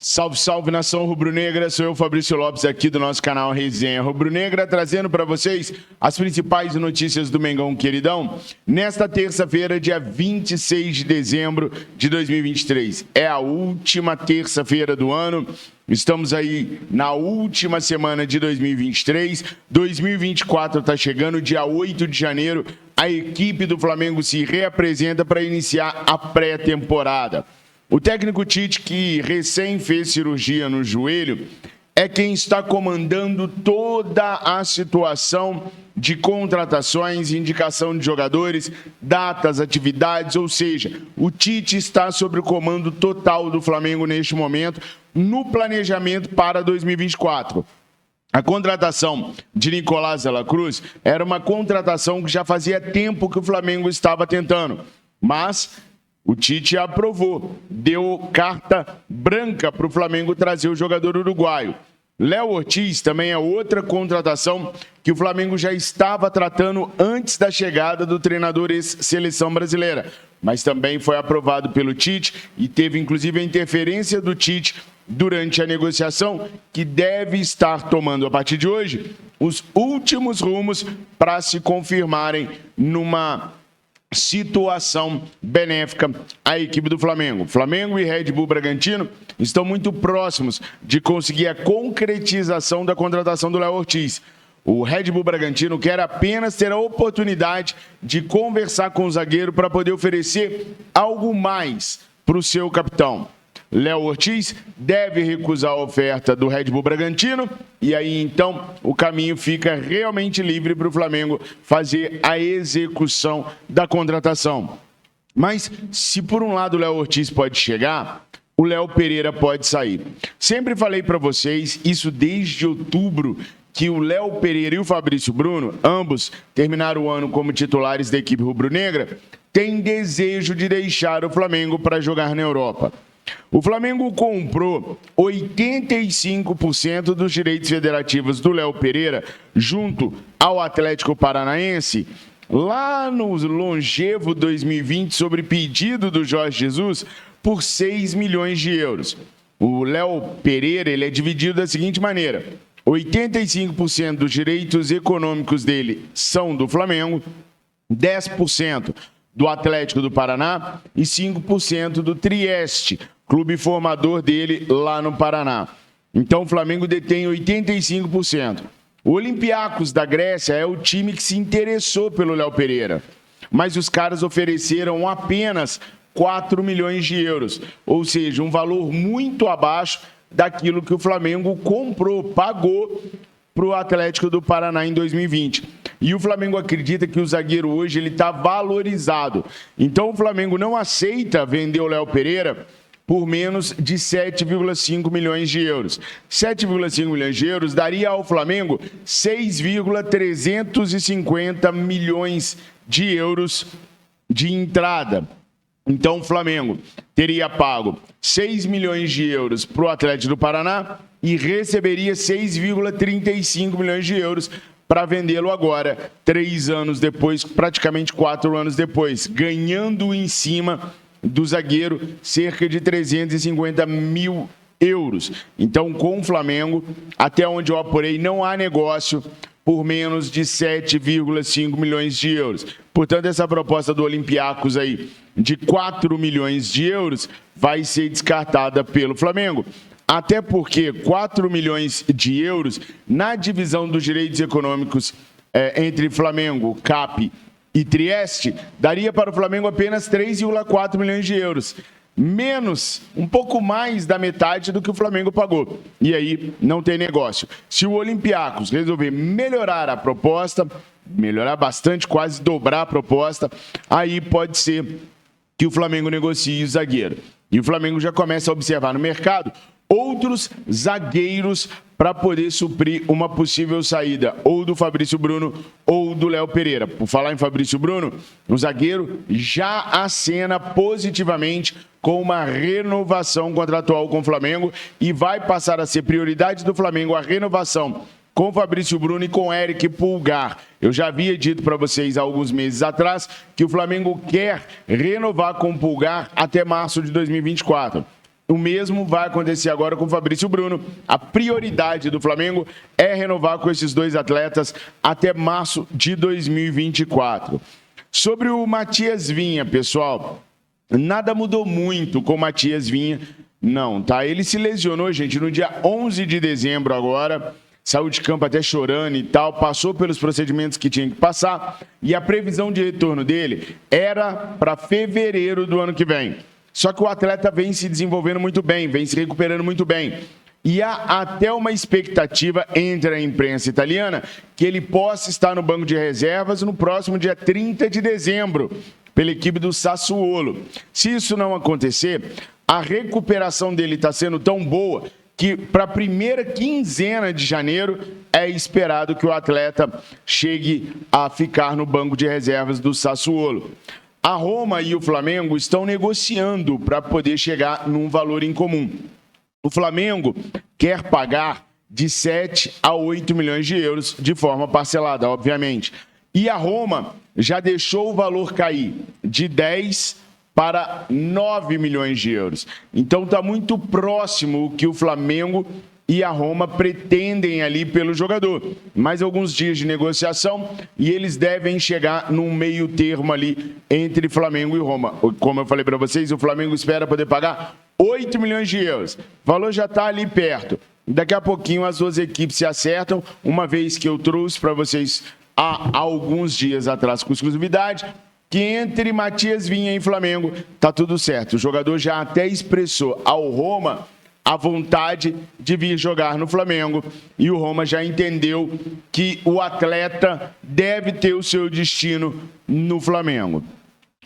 Salve, salve, nação rubro-negra, sou eu, Fabrício Lopes, aqui do nosso canal Resenha Rubro-Negra, trazendo para vocês as principais notícias do Mengão Queridão, nesta terça-feira, dia 26 de dezembro de 2023. É a última terça-feira do ano, estamos aí na última semana de 2023, 2024 está chegando, dia 8 de janeiro, a equipe do Flamengo se reapresenta para iniciar a pré-temporada. O técnico Tite, que recém fez cirurgia no joelho, é quem está comandando toda a situação de contratações, indicação de jogadores, datas, atividades, ou seja, o Tite está sob o comando total do Flamengo neste momento, no planejamento para 2024. A contratação de Nicolás de la Cruz era uma contratação que já fazia tempo que o Flamengo estava tentando, mas o Tite aprovou, deu carta branca para o Flamengo trazer o jogador uruguaio. Léo Ortiz também é outra contratação que o Flamengo já estava tratando antes da chegada do treinador ex-seleção brasileira, mas também foi aprovado pelo Tite e teve inclusive a interferência do Tite durante a negociação, que deve estar tomando a partir de hoje os últimos rumos para se confirmarem numa situação benéfica à equipe do Flamengo. Flamengo e Red Bull Bragantino estão muito próximos de conseguir a concretização da contratação do Léo Ortiz. O Red Bull Bragantino quer apenas ter a oportunidade de conversar com o zagueiro para poder oferecer algo mais para o seu capitão. Léo Ortiz deve recusar a oferta do Red Bull Bragantino e aí então o caminho fica realmente livre para o Flamengo fazer a execução da contratação. Mas se por um lado o Léo Ortiz pode chegar, o Léo Pereira pode sair. Sempre falei para vocês, isso desde outubro, que o Léo Pereira e o Fabrício Bruno, ambos terminaram o ano como titulares da equipe rubro-negra, têm desejo de deixar o Flamengo para jogar na Europa. O Flamengo comprou 85% dos direitos federativos do Léo Pereira junto ao Atlético Paranaense lá no longevo 2020 sobre pedido do Jorge Jesus por 6 milhões de euros. O Léo Pereira ele é dividido da seguinte maneira: 85% dos direitos econômicos dele são do Flamengo, 10% do Atlético do Paraná e 5% do Trieste, clube formador dele lá no Paraná. Então o Flamengo detém 85%. O Olympiacos da Grécia é o time que se interessou pelo Léo Pereira, mas os caras ofereceram apenas 4 milhões de euros, ou seja, um valor muito abaixo daquilo que o Flamengo comprou, pagou para o Atlético do Paraná em 2020. E o Flamengo acredita que o zagueiro hoje ele está valorizado. Então o Flamengo não aceita vender o Léo Pereira por menos de 7,5 milhões de euros. 7,5 milhões de euros daria ao Flamengo 6,350 milhões de euros de entrada. Então o Flamengo teria pago 6 milhões de euros para o Atlético do Paraná e receberia 6,35 milhões de euros para vendê-lo agora, 3 anos depois, praticamente 4 anos depois, ganhando em cima do zagueiro cerca de 350 mil euros. Então, com o Flamengo, até onde eu apurei, não há negócio por menos de 7,5 milhões de euros. Portanto, essa proposta do Olympiacos aí de 4 milhões de euros vai ser descartada pelo Flamengo. Até porque 4 milhões de euros na divisão dos direitos econômicos entre Flamengo, CAP e Trieste, daria para o Flamengo apenas 3,4 milhões de euros. Menos, um pouco mais da metade do que o Flamengo pagou. E aí não tem negócio. Se o Olympiacos resolver melhorar a proposta, melhorar bastante, quase dobrar a proposta, aí pode ser que o Flamengo negocie o zagueiro. E o Flamengo já começa a observar no mercado outros zagueiros para poder suprir uma possível saída ou do Fabrício Bruno ou do Léo Pereira. Por falar em Fabrício Bruno, o zagueiro já acena positivamente com uma renovação contratual com o Flamengo e vai passar a ser prioridade do Flamengo a renovação com Fabrício Bruno e com Eric Pulgar. Eu já havia dito para vocês há alguns meses atrás que o Flamengo quer renovar com o Pulgar até março de 2024. o mesmo vai acontecer agora com o Fabrício Bruno. A prioridade do Flamengo é renovar com esses dois atletas até março de 2024. Sobre o Matias Vinha, pessoal, nada mudou muito com o Matias Vinha, não, tá? Ele se lesionou, gente, no dia 11 de dezembro agora, saiu de campo até chorando e tal, passou pelos procedimentos que tinha que passar e a previsão de retorno dele era para fevereiro do ano que vem. Só que o atleta vem se desenvolvendo muito bem, vem se recuperando muito bem. E há até uma expectativa entre a imprensa italiana que ele possa estar no banco de reservas no próximo dia 30 de dezembro, pela equipe do Sassuolo. Se isso não acontecer, a recuperação dele está sendo tão boa que para a primeira quinzena de janeiro é esperado que o atleta chegue a ficar no banco de reservas do Sassuolo. A Roma e o Flamengo estão negociando para poder chegar num valor em comum. O Flamengo quer pagar de 7 a 8 milhões de euros de forma parcelada, obviamente. E a Roma já deixou o valor cair de 10 para 9 milhões de euros. Então está muito próximo o que o Flamengo e a Roma pretendem ali pelo jogador. Mais alguns dias de negociação e eles devem chegar num meio termo ali entre Flamengo e Roma. Como eu falei para vocês, o Flamengo espera poder pagar 8 milhões de euros. O valor já está ali perto. Daqui a pouquinho as duas equipes se acertam, uma vez que eu trouxe para vocês há alguns dias atrás com exclusividade, que entre Matias Vinha e Flamengo está tudo certo. O jogador já até expressou ao Roma a vontade de vir jogar no Flamengo e o Roma já entendeu que o atleta deve ter o seu destino no Flamengo.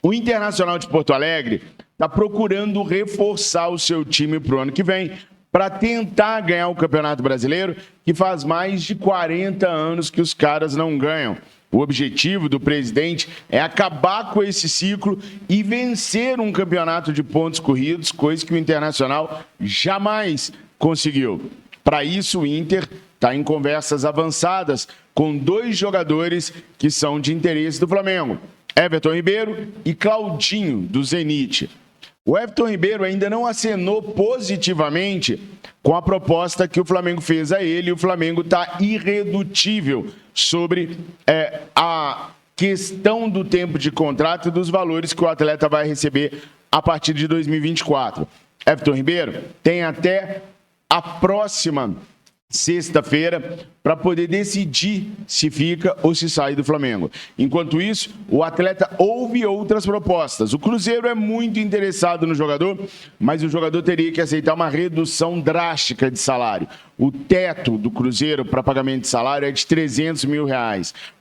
O Internacional de Porto Alegre está procurando reforçar o seu time para o ano que vem para tentar ganhar o Campeonato Brasileiro, que faz mais de 40 anos que os caras não ganham. O objetivo do presidente é acabar com esse ciclo e vencer um campeonato de pontos corridos, coisa que o Internacional jamais conseguiu. Para isso, o Inter está em conversas avançadas com dois jogadores que são de interesse do Flamengo, Everton Ribeiro e Claudinho, do Zenit. O Everton Ribeiro ainda não acenou positivamente com a proposta que o Flamengo fez a ele. O Flamengo está irredutível sobre a questão do tempo de contrato e dos valores que o atleta vai receber a partir de 2024. Everton Ribeiro tem até a próxima sexta-feira para poder decidir se fica ou se sai do Flamengo. Enquanto isso, o atleta ouve outras propostas. O Cruzeiro é muito interessado no jogador, mas o jogador teria que aceitar uma redução drástica de salário. O teto do Cruzeiro para pagamento de salário é de R$300 mil,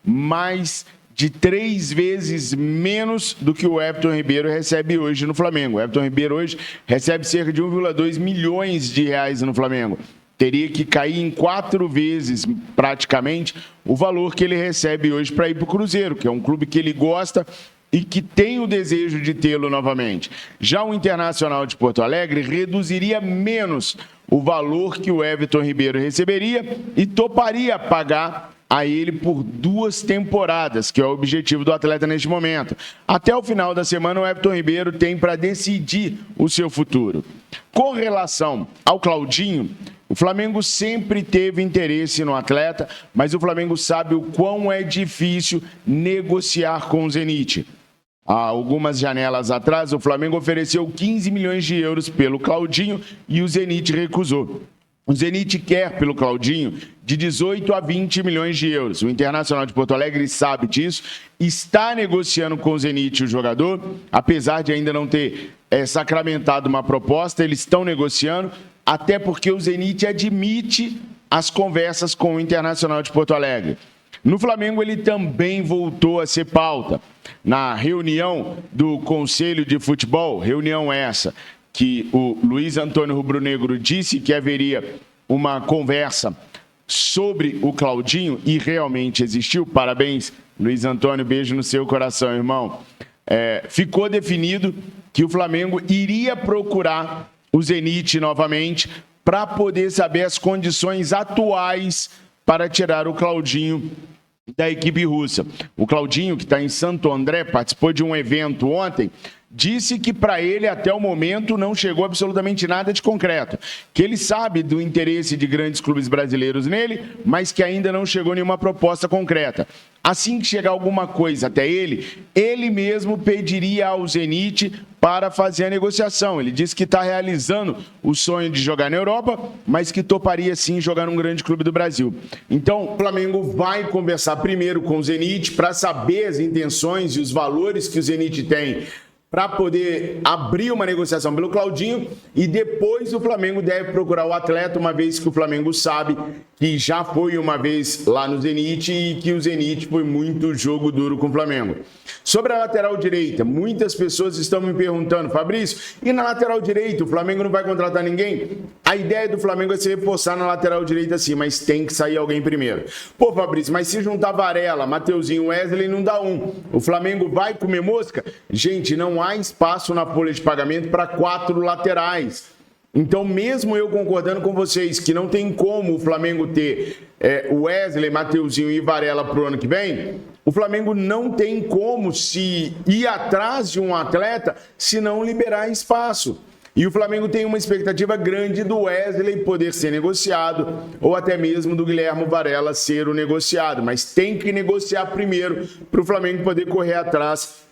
mais de 3 vezes menos do que o Everton Ribeiro recebe hoje no Flamengo. O Everton Ribeiro hoje recebe cerca de 1,2 milhões de reais no Flamengo. Teria que cair em 4 vezes, praticamente, o valor que ele recebe hoje para ir para o Cruzeiro, que é um clube que ele gosta e que tem o desejo de tê-lo novamente. Já o Internacional de Porto Alegre reduziria menos o valor que o Everton Ribeiro receberia e toparia pagar a ele por 2 temporadas, que é o objetivo do atleta neste momento. Até o final da semana, o Everton Ribeiro tem para decidir o seu futuro. Com relação ao Claudinho, o Flamengo sempre teve interesse no atleta, mas o Flamengo sabe o quão é difícil negociar com o Zenit. Há algumas janelas atrás, o Flamengo ofereceu 15 milhões de euros pelo Claudinho e o Zenit recusou. O Zenit quer pelo Claudinho de 18 a 20 milhões de euros. O Internacional de Porto Alegre sabe disso, está negociando com o Zenit o jogador, apesar de ainda não ter sacramentado uma proposta, eles estão negociando, até porque o Zenit admite as conversas com o Internacional de Porto Alegre. No Flamengo, ele também voltou a ser pauta. Na reunião do Conselho de Futebol, reunião essa que o Luiz Antônio Rubro-Negro disse que haveria uma conversa sobre o Claudinho, e realmente existiu. Parabéns, Luiz Antônio, beijo no seu coração, irmão. Ficou definido que o Flamengo iria procurar o Zenit novamente para poder saber as condições atuais para tirar o Claudinho da equipe russa. O Claudinho, que está em Santo André, participou de um evento ontem disse que para ele, até o momento, não chegou absolutamente nada de concreto. Que ele sabe do interesse de grandes clubes brasileiros nele, mas que ainda não chegou nenhuma proposta concreta. Assim que chegar alguma coisa até ele mesmo pediria ao Zenit para fazer a negociação. Ele disse que está realizando o sonho de jogar na Europa, mas que toparia sim jogar num grande clube do Brasil. Então, o Flamengo vai conversar primeiro com o Zenit para saber as intenções e os valores que o Zenit tem para poder abrir uma negociação pelo Claudinho, e depois o Flamengo deve procurar o atleta, uma vez que o Flamengo sabe que já foi uma vez lá no Zenit e que o Zenit foi muito jogo duro com o Flamengo. Sobre a lateral direita, muitas pessoas estão me perguntando, Fabrício, e na lateral direita o Flamengo não vai contratar ninguém? A ideia do Flamengo é se reforçar na lateral direita sim, mas tem que sair alguém primeiro. Pô, Fabrício, mas se juntar Varela, Mateuzinho, Wesley, não dá um. O Flamengo vai comer mosca? Gente, não há espaço na folha de pagamento para 4 laterais. Então, mesmo eu concordando com vocês que não tem como o Flamengo ter Wesley, Mateuzinho e Varela para o ano que vem, o Flamengo não tem como se ir atrás de um atleta se não liberar espaço. E o Flamengo tem uma expectativa grande do Wesley poder ser negociado, ou até mesmo do Guilherme Varela ser o negociado. Mas tem que negociar primeiro para o Flamengo poder correr atrás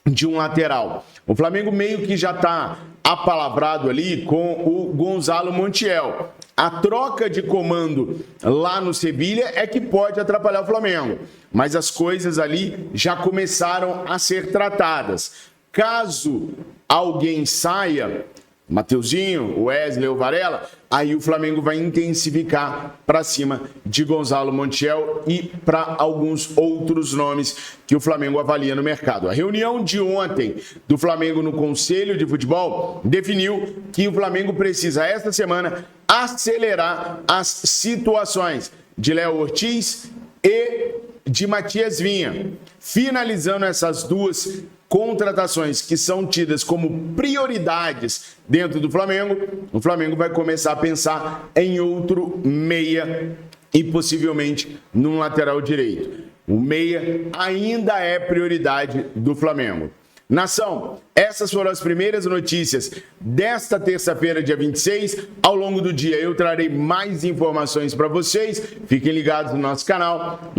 de um lateral. O Flamengo meio que já está apalavrado ali com o Gonzalo Montiel. A troca de comando lá no Sevilha é que pode atrapalhar o Flamengo, mas as coisas ali já começaram a ser tratadas. Caso alguém saia, Mateuzinho, Wesley ou Varela, aí o Flamengo vai intensificar para cima de Gonzalo Montiel e para alguns outros nomes que o Flamengo avalia no mercado. A reunião de ontem do Flamengo no Conselho de Futebol definiu que o Flamengo precisa, esta semana, acelerar as situações de Léo Ortiz e de Matias Vinha, finalizando essas duas contratações que são tidas como prioridades dentro do Flamengo. O Flamengo vai começar a pensar em outro meia e possivelmente num lateral direito. O meia ainda é prioridade do Flamengo. Nação, essas foram as primeiras notícias desta terça-feira, dia 26. Ao longo do dia eu trarei mais informações para vocês. Fiquem ligados no nosso canal.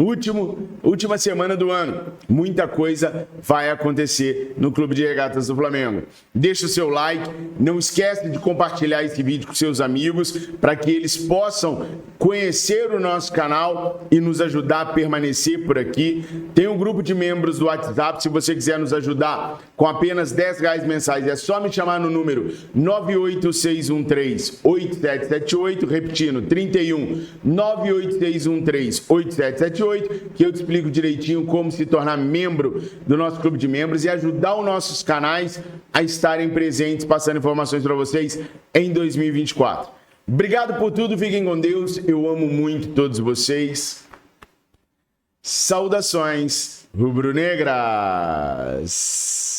Última semana do ano, muita coisa vai acontecer no Clube de Regatas do Flamengo. Deixa o seu like, não esquece de compartilhar esse vídeo com seus amigos para que eles possam conhecer o nosso canal e nos ajudar a permanecer por aqui. Tem um grupo de membros do WhatsApp, se você quiser nos ajudar com apenas R$10 mensais, é só me chamar no número 98613-8778, repetindo, 31 98613-8778, que eu te explico direitinho como se tornar membro do nosso clube de membros e ajudar os nossos canais a estarem presentes, passando informações para vocês em 2024. Obrigado por tudo, fiquem com Deus, eu amo muito todos vocês. Saudações rubro-negras!